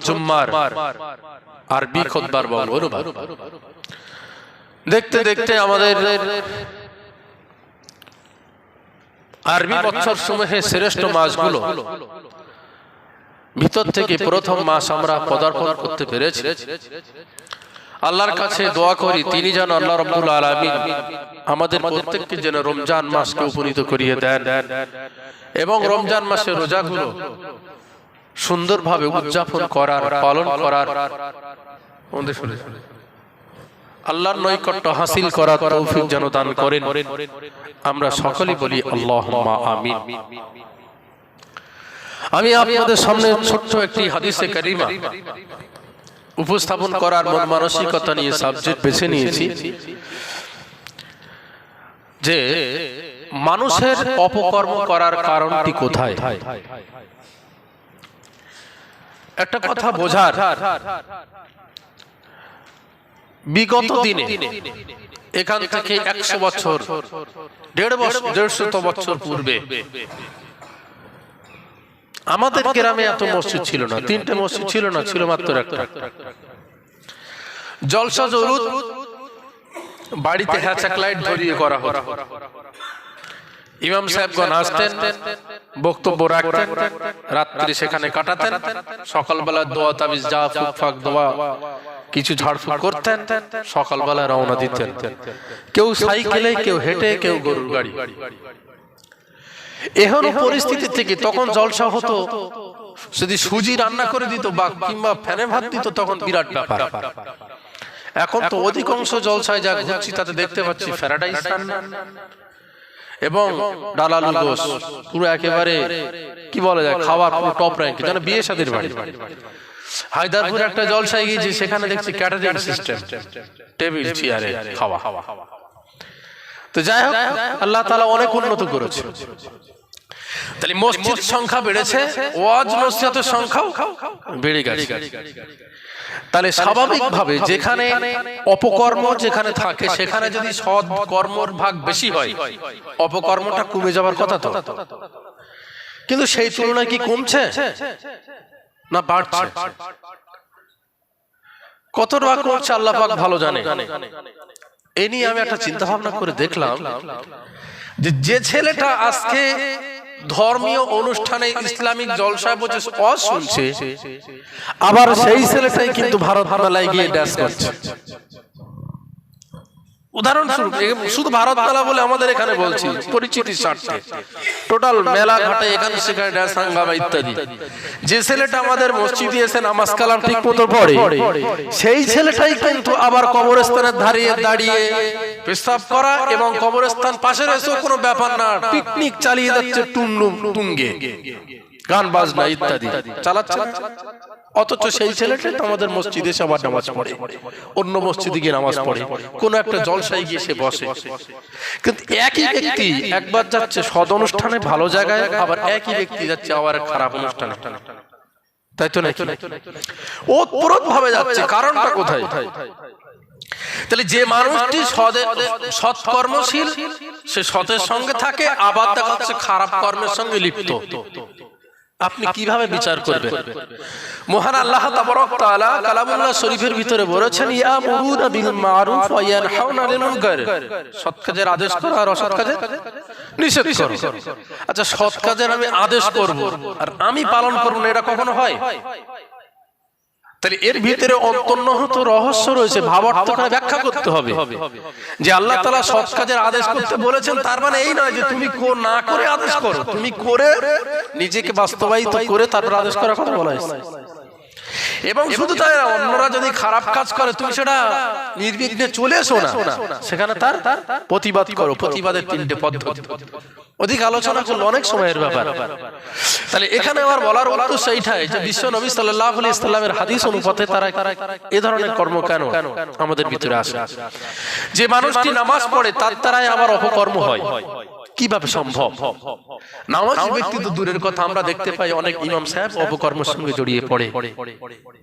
জুম্মার আরবি খুতবার বঙ্গ অনুবাদ। দেখতে দেখতে আমাদের আরবি বছর সমূহে শ্রেষ্ঠ মাসগুলো ভিতর থেকে প্রথম মাস আমরা পদার্পণ করতে পেরেছি। আল্লাহর কাছে দোয়া করি তিনি যেন আল্লাহ রাব্বুল আলামিন আমাদের প্রত্যেককে যেন রমজান মাসকে উপনীত করিয়ে দেন এবং রমজান মাসের রোজাগুলো সুন্দরভাবে উদযাপন করার, পালন করার, আল্লাহর নৈকট্য হাসিল করার তৌফিক যেন দান করেন। আমরা সকলেই বলি আল্লাহুম্মা আমিন। আমি আপনাদের সামনে ছোট্ট একটি হাদিসে কারিমা উপস্থাপন করার মন মানসিকতা নিয়ে সাবজেক্ট বেছে নিয়েছি যে মানুষের অপকর্ম করার কারণটি কোথায়। একটা কথা বোঝার, বিগত দিনে এখান থেকে 100 বছর, 150 বছর পূর্বে আমাদের গ্রামে এত মসজিদ ছিল না, 3টে মসজিদ ছিল না, ছিল মাত্র একটা। জলসা জরুর বাড়িতে হ্যাচাক লাইট ধরিয়ে করা হতো। ইমাম সাহেবগণ আসতেন, বক্তব্য রাখতেন, রাত্রি সেখানে কাটাতেন, সকালবেলা দোয়া তাবিজ যা ফুকফাক দোয়া কিছু ঝাড়ফুঁক করতেন, সকালবেলা রওনা দিতেন। কেউ সাইকেলে, কেউ হেঁটে, কেউ গরুর গাড়ি। এখন পরিস্থিতি থেকে তখন জলসা হতো, যদি সুজি রান্না করে দিত বা কিংবা ফ্যানে ভাত দিত তখন বিরাট ব্যাপার। এখন তো অধিকাংশ জলসায় যা ঘুরছি তাতে দেখতে পাচ্ছি প্যারাডাইস রান্না এবং ডালালু গোশ, পুরো একেবারে কি বলা যায় খাওয়ার পুরো টপ র্যাঙ্ক, যেন বিয়ে শাদীর বাড়ি। হায়দারপুর একটা জলসায় গিয়েছি, সেখানে দেখছি ক্যাটারিং সিস্টেম, টেবিল চেয়ারে খাওয়া। তো যাই হোক, আল্লাহ তাআলা অনেক উন্নত করেছে। তাহলে মসজিদ সংখ্যা বেড়েছে, ওয়াজ নসিহতের সংখ্যাও বেড়ে গেছে। তাহলে স্বাভাবিকভাবে যেখানে অপকর্ম যেখানে থাকে সেখানে যদি সৎ কর্মর ভাগ বেশি হয়, অপকর্মটা কমে যাওয়ার কথা তো। কিন্তু সেই তুলনায় কি কমছে না বাড়ছে? কত টাকা কমছে আল্লাহ পাক ভালো জানে। এ নিয়ে আমি একটা চিন্তা ভাবনা করে দেখলাম যে ছেলেটা আজকে ধর্মীয় অনুষ্ঠানে ইসলামিক জলসায় বসে ওয়াজ শুনছে, আবার সেই ছেলেটাই কিন্তু ভারত মেলায় গিয়ে ড্যান্স করছে। উদাহরণস্বরূপ, শুধু ভারত মেলা বলে আমাদের এখানে বলছি, পরিচিতির স্বার্থে টোটাল মেলা ঘাটে এখানে সেখানে ড্যান্স হাঙ্গামা ইত্যাদি। যে ছেলেটা আমাদের মসজিদে এসে নামাজ কালাম ঠিক মতো পড়ে, সেই ছেলেটাই কিন্তু আবার কবরস্থানের ধারে দাঁড়িয়ে পেশাব করা এবং কবরস্থান পাশে রয়েছে কোনো ব্যাপার না, পিকনিক চালিয়ে যাচ্ছে তুঙ্গে, গান বাজনা ইত্যাদি চালাচ্ছে। অথচ সেই ছেলেটা আমাদের মসজিদে সবার নামাজ পড়ে, অন্য মসজিদে গিয়ে নামাজ পড়ে, কোন একটা জলসায় গিয়ে সে বসে। কিন্তু একই ব্যক্তি একবার যাচ্ছে সদ অনুষ্ঠানে ভালো জায়গায়, আবার একই ব্যক্তি যাচ্ছে আবার খারাপ অনুষ্ঠানে, তাই তো নাকি? ওতপ্রোত ভাবে যাচ্ছে, কারণটা কোথায়? তাহলে যে মানুষটি সৎ কর্মশীল সে সতের সঙ্গে থাকে, আবার দেখা যাচ্ছে খারাপ কর্মের সঙ্গে লিপ্ত। আপনি কিভাবে বিচার করবেন? মহান আল্লাহ তাবারক তাআলা কালামুল্লাহ শরীফের ভিতরে বলেছেন, ইয়ামুরুনা বিল মারুফ ওয়া ইয়ানহাউনা আনিল মুনকার, সৎ কাজের আদেশ করো আর অসৎ কাজের নিষেধ করো। আচ্ছা, সৎ কাজের আমি আদেশ করব আর আমি পালন করব না, এটা কখনো হয়? তাহলে এর ভিতরে অন্তর্নিহিত রহস্য রয়েছে, ভাবার্থকে ব্যাখ্যা করতে হবে। যে আল্লাহ তাআলা সৎ কাজের আদেশ করতে বলেছেন, তার মানে এই নয় যে তুমি না করে আদেশ করো, তুমি করে নিজেকে বাস্তবায়িত করে তারপর আদেশ করার কথা বলা হয়েছে। এবং শুধু তাই না, অন্যরা যদি খারাপ কাজ করে তুমি সেটা নির্বিঘ্নে চলে এসো না, সেখানে তার প্রতিবাদ করো। প্রতিবাদের 3টে পদ্ধতি, অধিক আলোচনা করলে অনেক সময়ের ব্যাপার। তাহলে এখানে আমার বলার উদ্দেশ্য এইটাই যে বিশ্ব নবী সাল্লাল্লাহু আলাইহি ওয়াসাল্লামের হাদিস অনুপাতে তারা এই ধরনের কর্ম কেন আমাদের ভিতরে আসে? যে মানুষটি নামাজ পড়ে তার দ্বারাই আবার অপকর্ম হয়, কিভাবে সম্ভব? নামাজি ব্যক্তি তো দূরের কথা, আমরা দেখতে পাই অনেক ইমাম সাহেব অপকর্মের সঙ্গে জড়িয়ে পড়ে।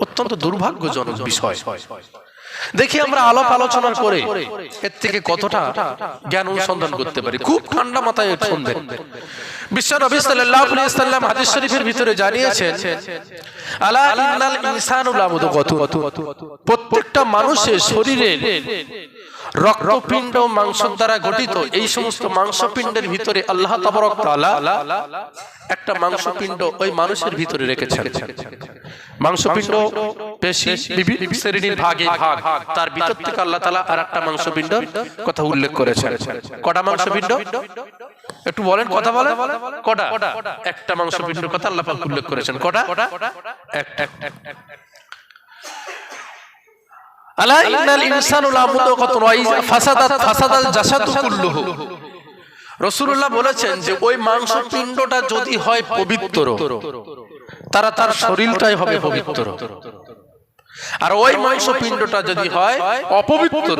অত্যন্ত দুর্ভাগ্যজনক বিষয়। দেখি আমরা আলাপ আলোচনার করে এর থেকে কতটা জ্ঞান অনুসন্ধান করতে পারি। খুব ঠান্ডা মাথায় শুনবেন। বিশ্ব নবী সাল্লাল্লাহু আলাইহি ওয়াসাল্লাম হাদিস শরীফের ভিতরে জানিয়েছেন, আলা ইন্নাল ইনসানু লামুদগাতুন, প্রত্যেকটা মানুষের শরীরের রক্তপিণ্ড মাংস দ্বারা গঠিত। এই সমস্ত মাংসপিণ্ডের ভিতরে আল্লাহ তাবারক তাআলা একটা মাংসপিণ্ড ওই মানুষের ভিতরে রেখেছেন। মাংসপিণ্ড পেশি বিভিন্ন শ্রেণীর ভাগে ভাগ, তার ভিতর থেকে আল্লাহ তাআলা আর একটা মাংসপিণ্ডের কথা উল্লেখ করেছেন। কটা মাংসপিণ্ড একটু বলেন, কথা বলেন, কটা? একটা মাংসপিণ্ডের কথা আল্লাহ পাক উল্লেখ করেছেন। কটা? একটা। আলা ইন্নাল ইনসানু লামুদগাতুন ওয়া ইযা ফাসাদাল জাসাদু কুল্লুহু। রাসূলুল্লাহ বলেছেন যে ওই মাংসপিণ্ডটা যদি হয় পবিত্র, তার শরীরটাই হবে পবিত্র। আর ওই মাংসপিণ্ডটা যদি হয় অপবিত্র,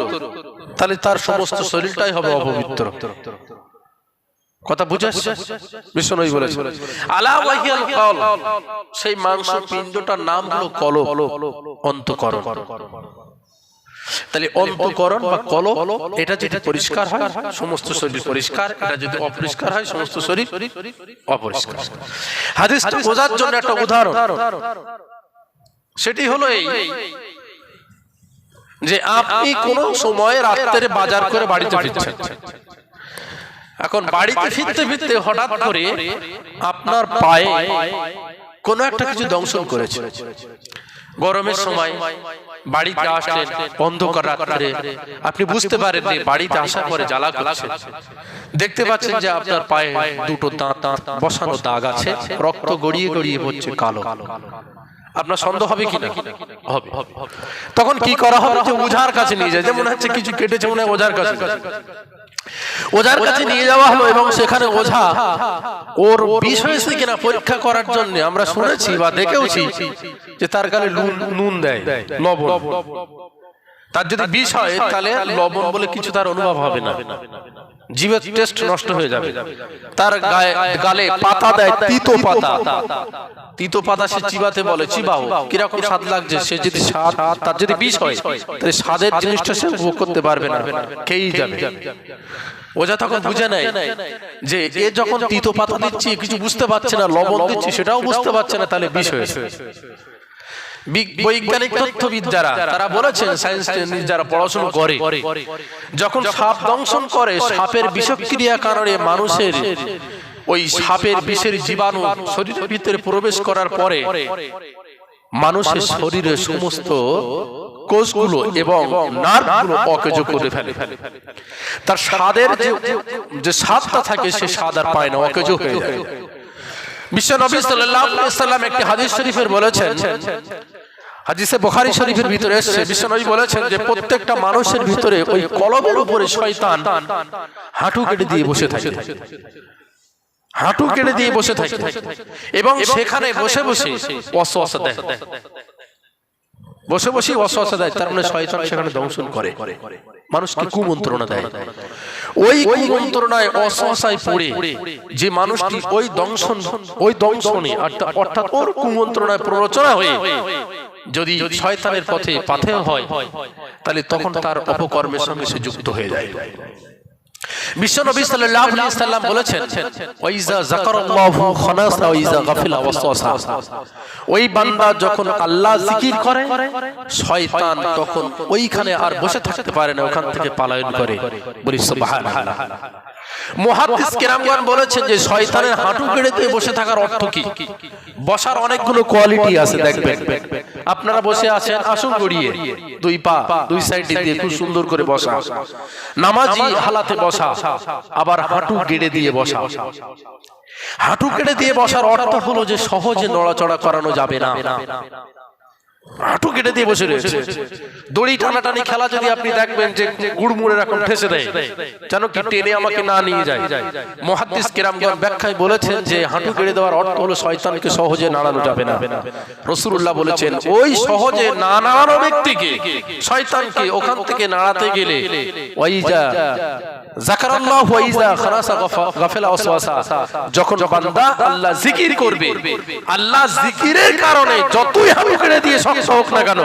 তাহলে তার সমস্ত শরীরটাই হবে অপবিত্র। কথা বুঝা? বিষ্ণু বলেছেন আলা ওয়াহিয়াল কলব, সেই মাংসপিণ্ডটার নাম হলো কলব, অন্তঃকরণ। তাহলে অন্তঃকরণ বা কলব, এটা যদি পরিষ্কার হয় সমস্ত শরীর পরিষ্কার, এটা যদি অপরিষ্কার হয় সমস্ত শরীর অপরিষ্কার। হাদিসটা বোঝার জন্য একটা উদাহরণ, সেটি হলো এই যে আপনি কোন সময় রাত্রে বাজার করে বাড়িতে ফিরছেন। এখন বাড়িতে ফিরতে ফিরতে হঠাৎ করে আপনার পায়ে কোনো একটা কিছু দংশন করেছে। গরমের সময় বাড়িতে আসলেন অন্ধকার রাত্রে, আপনি বুঝতে পারেননি, বাড়িতে আসার পরে জ্বালা করছে, দেখতে পাচ্ছেন যে আপনার পায়ে দুটো দাঁত বসানো দাগ আছে, রক্ত গড়িয়ে গড়িয়ে পড়ছে কালো। আপনার সন্দেহ হবে কিনা? হবে। তখন কি করা হবে? যে ওঝার কাছে নিয়ে যায়, যে মনে হচ্ছে কিছু কেটেছে, মনে হয় ওঝার কাছে নিয়ে যাওয়া হলো এবং সেখানে ওঝা ওর বিষ হয়েছে কিনা পরীক্ষা করার জন্য আমরা শুনেছি বা দেখেওছি যে তার গালে নুন দেয়, লবণ। তার যদি বিষ হয় তাহলে লবণ বলে কিছু তার অনুভব হবে না, জিভের টেস্ট নষ্ট হয়ে যাবে। তার গালে পাতা দেয়, তিতো পাতা সে চিবাতে বলে, চিবাও, কিরকম স্বাদ লাগছে। সে যদি স্বাদ, তার যদি বিষ হয় তাহলে স্বাদের জিনিসটা সে উপভোগ করতে পারবে না, খেয়েই যাবে। ওঝা তখন বুঝে নেয় যে এ যখন তিতো পাতা দিচ্ছি কিছু বুঝতে পারছে না, লবণ দিচ্ছি সেটাও বুঝতে পারছে না, তাহলে বিষ হয়েছে। বৈজ্ঞানিক তথ্যবিদ যারা, তারা বলেছেন, সায়েন্স যারা পড়াশোনা করে, যখন সাপ দংশন করে, সাপের বিষক্রিয়া কারণে মানুষের ওই সাপের বিষের জীবাণু শরীরের ভিতরে প্রবেশ করার পরে মানুষের শরীরের সমস্ত কোষগুলো এবং নার্ভগুলো অকেজো করে ফেলে। তার স্বাদের যে স্বাদটা থাকে সে স্বাদ আর পায় না, অকেজো হয়ে যায়। বিশ্ব নবী সাল্লাল্লাহু আলাইহি ওয়াসাল্লাম একটি হাদিস শরীফের বলেছেন, হাদিসে বুখারী শরীফের ভিতরে এসেছে, বিশ্ব নবী বলেছেন যে প্রত্যেকটা মানুষের ভিতরে ওই কলবের উপরে শয়তান হাঁটু কেটে দিয়ে বসে থাকে, হাঁটু কেটে দিয়ে বসে থাকে এবং সেখানে বসে বসে ওয়াসওয়াসা দেয়, বসে বসে ওয়াসওয়াসা দেয়। তার মানে শয়তান সেখানে দংশন করে, মানুষকে কুমন্ত্রণা দেয়। ওই কুমন্ত্রণায় ওয়াসওয়াসায় পড়ে যে মানুষটি ওই দংশনে অর্থাৎ ওর কুমন্ত্রণায় প্ররোচনা হয়ে যদি শয়তানের পথে পাথেয় হয়, তাহলে তখন তার অপকর্মের সঙ্গে সে যুক্ত হয়ে যায়। বিশ্ব নবী সাল্লাল্লাহু আলাইহি ওয়াসাল্লাম বলেছেন, ওয়াইজা যাকারাল্লাহু খানাসা ওয়াইজা গাফিলা ওয়াসওয়াসা, ওই বান্দা যখন আল্লাহ জিকির করে শয়তান তখন ওইখানে আর বসে থাকতে পারে না, ওখান থেকে পলায়ন করে। বলি সুবহানাল্লাহ। মুহাদ্দিস কেরামগণ বলেছেন যে শয়তানের হাঁটু কেটে দিয়ে বসে থাকার অর্থ কি? বসার অনেকগুলো কোয়ালিটি আছে, দেখবেন। আপনারা বসে আছেন আসন গড়িয়ে, দুই পা দুই সাইডে দিয়ে খুব সুন্দর করে বসা, নামাজি হালাতে বসা, আবার হাঁটু কেটে দিয়ে বসা। হাঁটু কেটে দিয়ে বসার অর্থ হলো যে সহজে নড়াচড়া করানো যাবে না, হাঁটু কেটে দিয়ে বসে রয়েছে। দড়ি টানাটানি খেলা যদি আপনি দেখবেন যে গুড়মুড়ে এরকম ঠেসে দেয় যেন কি টেনে আমাকে না নিয়ে যায়। মুহাদ্দিস কেরামগণ ব্যাখ্যায় বলেছেন যে হাঁটু কেটে দেওয়ার অর্থ হলো শয়তানকে সহজে নাড়ানো যাবে না। রাসূলুল্লাহ বলেছেন ওই সহজে না নাড়ানো ব্যক্তিকে, শয়তানকে ওখান থেকে নাড়াতে গেলে ওয়াইজা যাকারাল্লাহু ওয়া ইযা খারাসা গাফালা ওয়াসওয়াসা, যখন বান্দা আল্লাহ জিকির করবে, আল্লাহ জিকিরের কারণে যতই হামুকেড়ে দিয়ে শক্ত হোক না কেন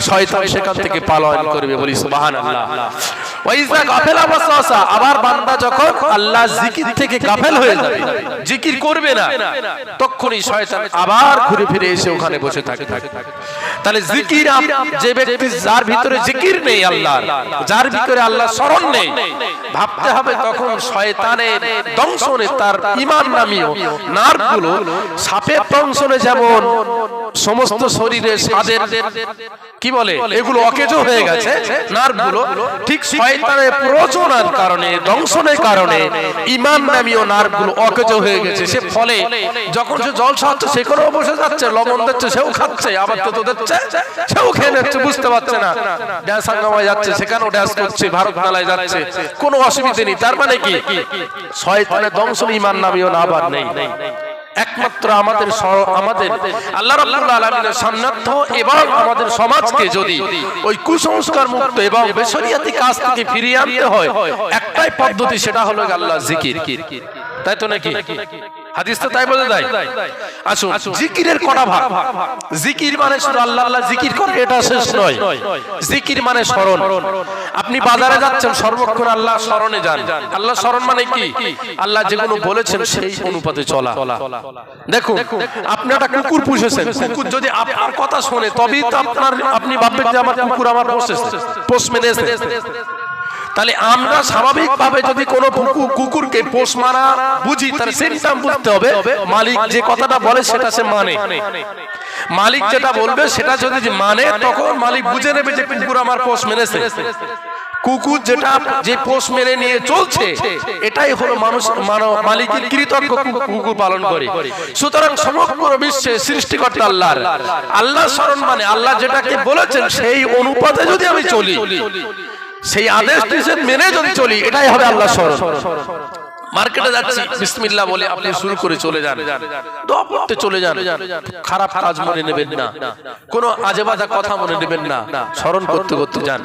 শয়তান সেখান থেকে পলায়ন করবে। বলি সুবহানাল্লাহ। ওয়া ইযা গাফালা ওয়াসওয়াসা, আবার বান্দা যখন আল্লাহ জিকির থেকে গাফেল হয়ে যাবে, জিকির করবে না, তখনই শয়তান আবার ঘুরে ফিরে এসে ওখানে বসে থাকে। তাহলে জিকির, যে ব্যক্তি যার ভিতরে জিকির নেই আল্লাহর, যার ভিতরে আল্লাহ স্মরণ নেই, ভাবতে হবে তখন শয়তানের দংশনে তার ঈমান নামীয় নার্ভগুলো সাপের দংশনে যেমন সমস্ত শরীরে স্বাদের কি বলে এগুলো অকেজো হয়ে গেছে নার্ভগুলো, ঠিক শয়তানের প্ররোচনার কারণে, দংশনের কারণে ঈমান নামীয় নার্ভগুলো অকেজো হয়ে গেছে। সে ফলে যখন সে জল খাচ্ছে সেখানেও বসে যাচ্ছে, লবণ দিচ্ছে সেও খাচ্ছে, আবার তো দিচ্ছে সেও খেয়ে নিচ্ছে, বুঝতে পারছে না। ড্যান্স হাঙ্গামায় যাচ্ছে সেখানেও ড্যান্স করছে, ভারত মেলায় যাচ্ছে, কোনো অসুবিধা নেই। তার মানে কি শয়তানের দংশন ঈমান নামীয় নার্ভ নেই। একমাত্র আমাদের আল্লাহ রাব্বুল আলামিনের সান্নিধ্য এবং আমাদের সমাজকে যদি ওই কুসংস্কার মুক্ত এবং বেশরিয়াতি কাজ থেকে ফিরিয়ে আনতে হয়, একটাই পদ্ধতি, সেটা হলো আল্লাহর জিকির। তাই তো নাকি? হাদিস তো তাই বলে দেয়। আসুন, জিকিরের কটা ভাগ। জিকির মানে শুধু আল্লাহ আল্লাহ জিকির করে এটা শেষ নয়। জিকির মানে স্মরণ। আপনি বাজারে যাচ্ছেন, সর্বক্ষণ আল্লাহ স্মরণে যান। আল্লাহ স্মরণ মানে কি? আল্লাহ যেগুলো বলেছেন সেই অনুপাতে চলা। দেখুন, আপনি একটা কুকুর পুষেছেন, কুকুর যদি আপনার কথা শোনে তবেই তো আপনি ভাববেন যে আমার কুকুর আমার পোষ মেনেছে। তাহলে আমরা স্বাভাবিকভাবে যদি কোনো কুকুরকে পোষ মারা বুঝি, তাহলে সিস্টেম বুঝতে হবে মালিক যে কথাটা বলে সেটা সে মানে। মালিক যেটা বলবে সেটা যদি মানে, তখন মালিক বুঝে নেবে যে কুকুর আমার পোষ মেনেছে। কুকুর যেটা যে পোষ মেনে নিয়ে চলছে, এটাই হলো মানুষ মালিকের কৃতজ্ঞ কুকুর পালন করে। সুতরাং সমগ্র বিশ্বে সৃষ্টিকর্তা আল্লাহ স্মরণ মানে আল্লাহ যেটাকে বলেছেন সেই অনুপাতে যদি আমি চলি, সেই আদেশ মেনে যদি চলি, এটাই হবে আল্লাহ স্মরণ। মার্কেটে যাচ্ছি, বিসমিল্লাহ বলে আপনি শুরু করে চলে যান, দোয়া পড়তে চলে যান, খারাপ কাজ মনে নেবেন না, কোনো আজে বাজে কথা মনে নেবেন না, স্মরণ করতে করতে যান,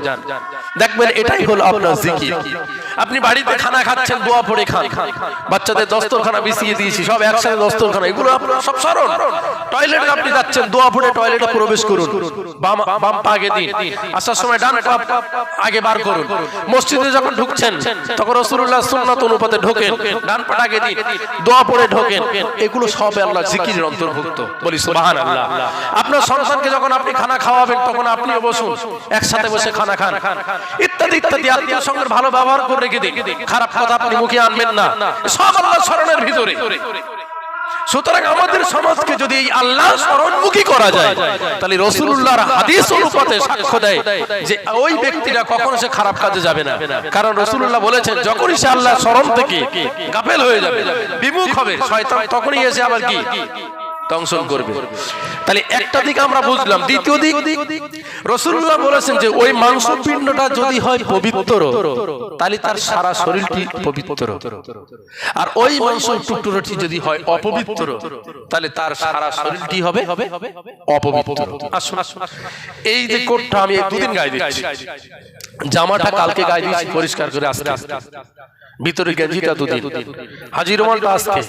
দেখবেন এটাই হলো আপনার জিকির। আপনি বাড়িতে খানা খাচ্ছেন, দোয়া পড়ে খান, বাচ্চাদের দস্তরখানা বিছিয়ে দিয়েছি, সব একসাথে দস্তরখানা, এগুলো আপনার সব স্মরণ। টয়লেটে আপনি যাচ্ছেন, দোয়া পড়ে টয়লেটে প্রবেশ করুন, বাম পা আগে দিন, আসার সময় ডান পা আগে বার করুন। মসজিদে যখন ঢুকছেন তখন রাসূলুল্লাহ সুন্নাত অনুপাতে ঢোকেন, ডান পা আগে দিন, দোয়া পড়ে ঢোকেন। এগুলো সব আল্লাহ জিকিরের অন্তর্ভুক্ত। বলি সুবহানাল্লাহ। আপনার সন্তানকে যখন আপনি খানা খাওয়াবেন তখন আপনিও বসুন, একসাথে বসে খানা খান, ইত্যাদি ইত্যাদি। আত্মীয় সঙ্গে ভালো ব্যবহার করে রেখে দিন, খারাপ কথা আপনি মুখে আনবেন না, সব আল্লাহ স্মরণের ভিতরে। সুতরাং আমাদের সমাজকে যদি এই আল্লাহ স্মরণমুখী করা যায়, তাহলে রাসূলুল্লাহর হাদিস অনুপাতে সাক্ষ্য দেয় যে ওই ব্যক্তিরা কখনো সে খারাপ কাজে যাবে না। কারণ রাসূলুল্লাহ বলেছেন, যখনই সে আল্লাহ স্মরণ থেকে গাফেল হয়ে যাবে, বিমুখ হবে, শয়তান তখনই এসে আবার কি দংশন করবে। তাহলে একটা দিক আমরা বুঝলাম। দ্বিতীয় দিক, রাসূলুল্লাহ বলেছেন যে ওই মাংসপিণ্ডটা যদি হয় পবিত্র, তাহলে তার সারা শরীরটি পবিত্র। আর ওই মাংস টুকরোটি যদি হয় অপবিত্র, তাহলে তার সারা শরীরটি হবে অপবিত্র। আসুন, এই যে কোটটা আমি দুদিন গায়ে দিচ্ছি, জামাটা কালকে গায়ে দিচ্ছি পরিষ্কার করে আসতে, ভিতরে গেঞ্জিটা দুদিন, হাজির রুমালটা আজকে,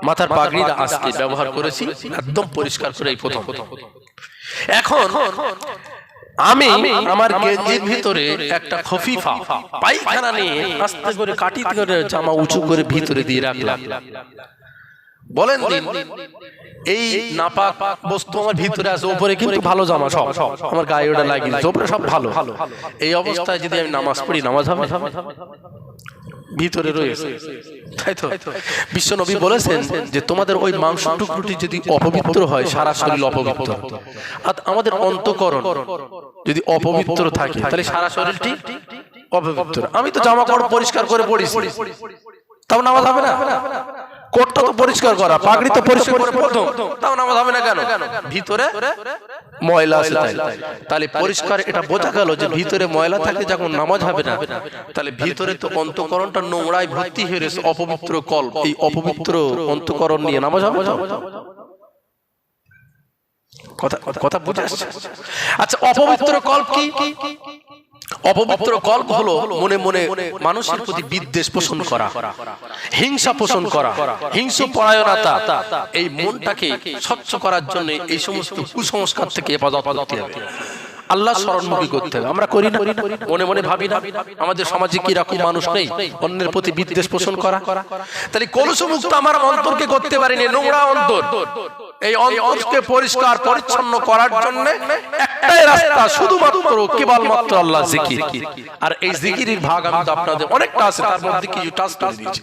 মাথার পাগড়িটা আজকে ব্যবহার করেছি একদম পরিষ্কার করে এই প্রথম। এখন আমি আমার গেঞ্জির ভিতরে একটা খফিফা পায়খানা নিয়ে আস্তে করে কাটি করে জামা উঁচু করে ভিতরে দিয়ে রাখলাম। বলেন দিন, এই নাপাক বস্তু আমার ভিতরে আছে, উপরে কিন্তু ভালো জামা সব আমার গায়ে ওটা লাগিয়েছে, উপরে সব ভালো। এই অবস্থায় যদি আমি নামাজ পড়ি, নামাজ হবে? ভিতরে রয়েছে, তাই তো? বিশ্ব নবী বলেছেন যে তোমাদের ওই মাংস টুকরোটি যদি অপবিত্র হয়, সারা শরীর অপবিত্র। আর আমাদের অন্তঃকরণ যদি অপবিত্র থাকে, তাহলে সারা শরীরটি অপবিত্র। আমি তো জামা কাপড় পরিষ্কার করে পড়িছি, তাও নামাজ হবে না? কোটটা তো পরিষ্কার করা, পাগড়ি তো পরিষ্কার করে প্রথম, তাও নামাজ হবে না কেন? ভিতরে ময়লা আছে। তাহলে পরিষ্কার এটা বোঝা গেল যে ভিতরে ময়লা থাকে, যখন নামাজ হবে না, তাহলে ভিতরে তো অন্তঃকরণটা নোংরায় ভর্তি হয়ে রয়েছে, অপবিত্র কল্প। এই অপবিত্র অন্তঃকরণ নিয়ে নামাজ হবে? কথা বুঝে আসছে? আচ্ছা, অপবিত্র কল্প কি? অপবিত্র কল্প হলো মনে মনে মানুষের প্রতি বিদ্বেষ পোষণ করা, হিংসা পোষণ করা, হিংস্র পরায়ণতা। এই মনটাকে স্বচ্ছ করার জন্য এই সমস্ত কুসংস্কার থেকে হেফাজত করতে হবে, আল্লাহ স্মরণমুখী করতে হবে। আমরা করি না, মনে মনে ভাবি না আমাদের সমাজে কি রকম মানুষ নেই অন্যের প্রতি বিদ্বেষ পোষণ করা। তাহলে কলুষমুক্ত আমার অন্তরকে করতে পারিনি, নোংরা অন্তর। এই অন্তরকে পরিষ্কার পরিচ্ছন্ন করার জন্য একটাই রাস্তা, শুধুমাত্র কেবলমাত্র আল্লাহ জিকির। আর এই জিকিরের ভাগ আমি তো আপনাদের অনেকটা আছে, তার মধ্যে কিছু টাচ করে দিয়েছি।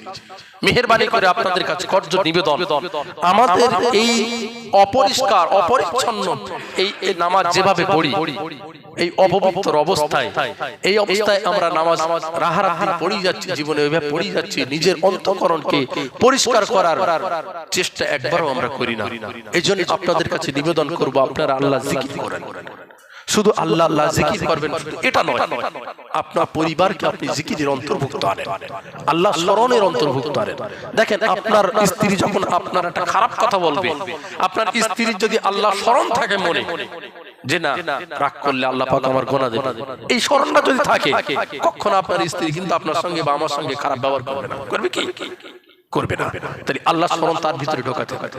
মেহেরবানি করে আপনাদের কাছে করজ নিবেদন, আমাদের এই অপরিষ্কার অপরিচ্ছন্ন এই নামাজ যেভাবে পড়ি, এই অপবিত্র অবস্থায়, এই অবস্থায় আমরা নামাজ রাহারাতি পড়ি যাচ্ছি, জীবনে ওইভাবে পড়ি যাচ্ছি, নিজের অন্তঃকরণকে পরিষ্কার করার চেষ্টা একবারও আমরা করি না। এই জন্য আপনাদের কাছে নিবেদন করব, আপনারা আল্লাহ জিকির করেন। শুধু আল্লাহ আল্লাহ জিকির করবেন এটা নয়, আপনার পরিবারকে আপনি জিকিরের অন্তর্ভুক্ত আনেন, আল্লাহ স্মরণের অন্তর্ভুক্ত আনেন। দেখেন, আপনার স্ত্রী যখন আপনার একটা খারাপ কথা বলবে, আপনার স্ত্রীর যদি আল্লাহ স্মরণ থাকে মনে, যে না রাগ করলে আল্লাহ পাক আমার গুনাহ দেবে, এই স্মরণটা যদি থাকে, কখনো আপনার স্ত্রী কিন্তু আপনার সঙ্গে বা আমার সঙ্গে খারাপ ব্যবহার করবে না। করবে কি? করবে না। তাহলে আল্লাহ স্মরণ তার ভিতরে ঢোকাতে হবে।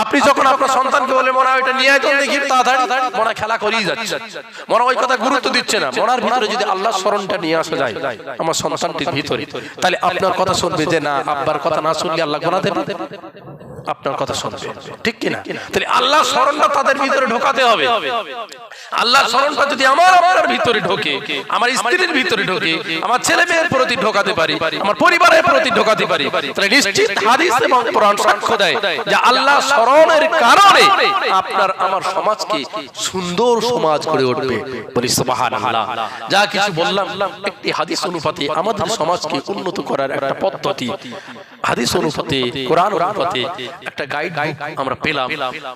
আপনি যখন আপনার সন্তানকে বলে মনে হয় এটা নিয়ে আয়, দেখি তাড়াতাড়ি মনে খেলা করেই যাচ্ছে, মনে ওই কথা গুরুত্ব দিচ্ছে না, মনার ভিতরে যদি আল্লাহ স্মরণটা নিয়ে আসা যায় আমার সন্তানটির ভিতরে, তাহলে আপনার কথা শুনবে, যে না আব্বার কথা না শুনলে আল্লাহ গুনাহ দেবে, আপনার কথা শুনবে, ঠিক কিনা? তাহলে আল্লাহ স্মরণটা তাদের ভিতরে ঢোকাতে হবে। আল্লাহ স্মরণটা যদি আমার আপনার ভিতরে ঢোকে, আমার স্ত্রীর ভিতরে ঢোকে, আমার ছেলে মেয়ের প্রতি ঢোকাতে পারি, আমার পরিবারের প্রতি ঢোকাতে পারি, তাহলে নিশ্চিত হাদিস এবং কোরআন সাক্ষ্য দেয় যে আল্লাহ স্মরণের কারণে আপনার আমার সমাজকে সুন্দর সমাজ গড়ে উঠবে। বলি সুবহানাল্লাহ। যা কিছু বললাম একটি হাদিস অনুপাতে আমাদের সমাজকে উন্নত করার একটা পদ্ধতি, হাদিস অনুপাতে কোরআন অনুপাতে একটা গাইড আমরা পেলাম।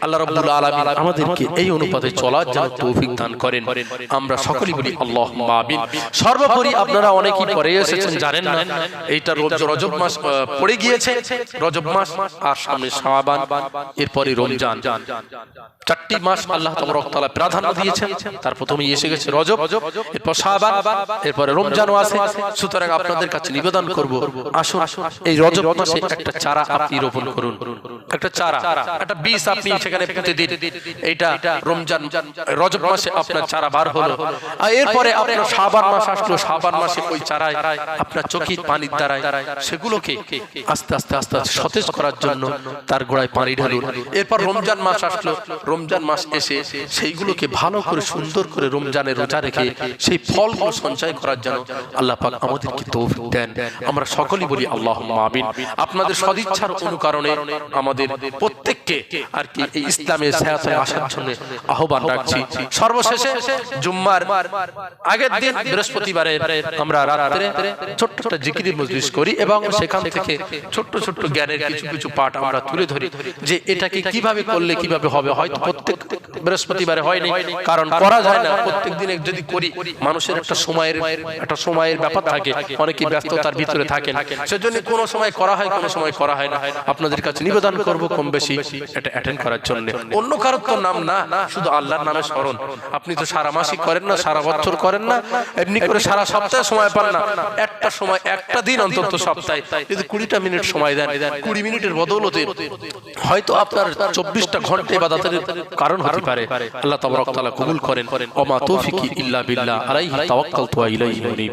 আল্লাহ রাব্বুল আলামিন আমাদেরকে এই অনুপাতে চলার জন্য তৌফিক দান করেন। আমরা সকলেই বলি আল্লাহুম্মা আমিন। সর্বোপরি আপনারা অনেকেই পড়ে এসেছেন, জানেন না এইটা রজব মাস পড়ে গিয়েছে, রজব মাস আর সামনে শাবান, এরপরে রমজান, চারটি মাস আল্লাহ তাবারক তাআলা প্রাধান্য দিয়েছেন। তার প্রথমেই এসে গেছে রজব, এরপর শাবান, এরপরে রমজানও আছে। সুতরাং আপনাদের কাছে নিবেদন করব, আসুন এই রজব মাসে একটা চারা আপনি রোপণ করুন, একটা চারা, একটা বীজ আপনি সেখানে পুঁতে দিন। এইটা রমজান রজব মাসে আপনার চারা বার হলো, আর এরপরে আপনার শাবান মাস আসলো, শাবান মাসে ওই চারায় আপনার চোখের পানির দ্বারায় সেগুলোকে আস্তে আস্তে আস্তে আস্তে সতেজ করার জন্য তার গোড়ায় পানি ঢালুন। এরপর রমজান মাস আসলো, রমজান মাস এসে সেইগুলোকে ভালো করে সুন্দর করে রমজানের রোজা রেখে সেই ফলগুলো সঞ্চয় করার জন্য আল্লাহ পাক আমাদেরকে তৌফিক দেন। আমরা সকলেই বলি আল্লাহুম্মা আমিন। আপনাদের সদিচ্ছার অনুকরণে আমাদের প্রত্যেককে আর কি এই ইসলামের ছায়াতলে আসার জন্য আহ্বান রাখছি। সর্বশেষে জুম্মার আগের দিন বৃহস্পতিবারে আমরা রাতে ছোট্ট ছোট্ট জিকিরের মজলিস করি এবং সেখান থেকে ছোট্ট ছোট্ট জ্ঞানের কিছু কিছু পাঠ আমরা তুলে ধরি, যে এটাকে কিভাবে করলে কিভাবে হবে। হয়তো প্রত্যেক বৃহস্পতিবারে হয়নি, কারণ করা যায় না প্রত্যেক দিনে যদি করি, মানুষের একটা সময়ের ব্যাপার থাকে, অনেকে ব্যস্ততার ভিতরে থাকেন, সেজন্য কোনো সময় করা হয়, কোনো সময় করা হয় না। আপনাদের কাছে নিবেদন করব কম বেশি এটা অ্যাটেন্ড করার জন্য। অন্য কারোর তো নাম না, শুধু আল্লাহর নামে স্মরণ। আপনি তো সারা মাসই করেন না, সারা বছর করেন না, এমনি করে সারা সপ্তাহে সময় পান না, একটা সময় একটা দিন অন্তত সপ্তাহে যদি 20টা মিনিট সময় দেন, 20 মিনিটের বদৌলতে হয়তো আপনার 24টা ঘন্টা ইবাদতের কারণ হতে পারে। আল্লাহ তাবারক তাআলা কবুল করেন। ওয়া মা তৌফিকি ইল্লা বিল্লাহ, আলাইহি তাওয়াক্কালতু ওয়া ইলাইহি উনীব।